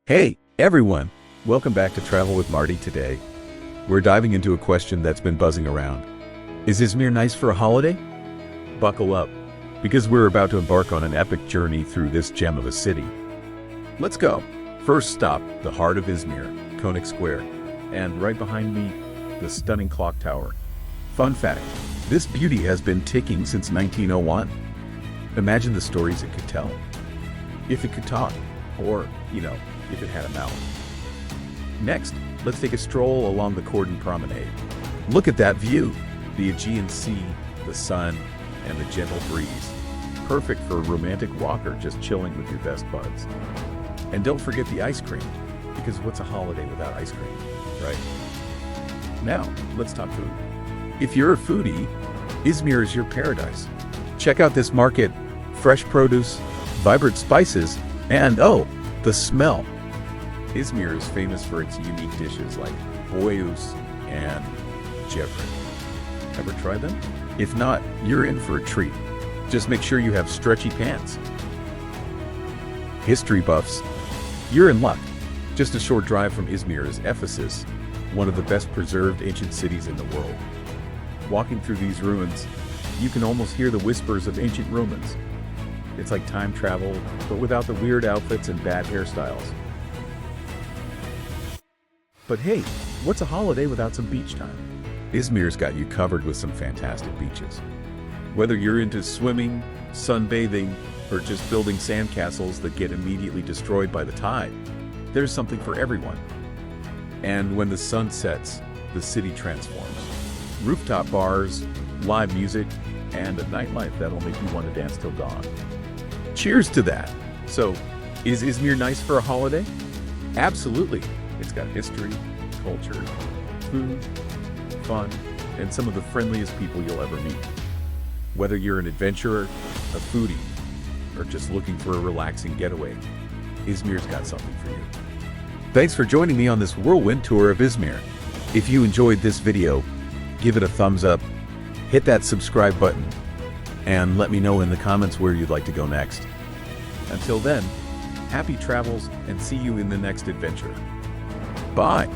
Hey, everyone! Welcome back to Travel with Marty today. We're diving into a question that's been buzzing around. Is Izmir nice for a holiday? Buckle up, because we're about to embark on an epic journey through this gem of a city. Let's go! First stop, the heart of Izmir, Konak Square. And right behind me, the stunning clock tower. Fun fact, this beauty has been ticking since 1901. Imagine the stories it could tell. If it could talk, or, if it had a mouth. Next, let's take a stroll along the Kordon Promenade. Look at that view! The Aegean Sea, the sun, and the gentle breeze. Perfect for a romantic walk or just chilling with your best buds. And don't forget the ice cream, because what's a holiday without ice cream, right? Now, let's talk food. If you're a foodie, Izmir is your paradise. Check out this market, fresh produce, vibrant spices, and the smell. Izmir is famous for its unique dishes like boyus and jevret. Ever tried them? If not, you're in for a treat. Just make sure you have stretchy pants. History buffs, you're in luck. Just a short drive from Izmir is Ephesus, one of the best preserved ancient cities in the world. Walking through these ruins, you can almost hear the whispers of ancient Romans. It's like time travel, but without the weird outfits and bad hairstyles. But hey, what's a holiday without some beach time? Izmir's got you covered with some fantastic beaches. Whether you're into swimming, sunbathing, or just building sandcastles that get immediately destroyed by the tide, there's something for everyone. And when the sun sets, the city transforms. Rooftop bars, live music, and a nightlife that'll make you want to dance till dawn. Cheers to that! So, is Izmir nice for a holiday? Absolutely! It's got history, culture, food, fun, and some of the friendliest people you'll ever meet. Whether you're an adventurer, a foodie, or just looking for a relaxing getaway, Izmir's got something for you. Thanks for joining me on this whirlwind tour of Izmir. If you enjoyed this video, give it a thumbs up, hit that subscribe button, and let me know in the comments where you'd like to go next. Until then, happy travels and see you in the next adventure. Bye!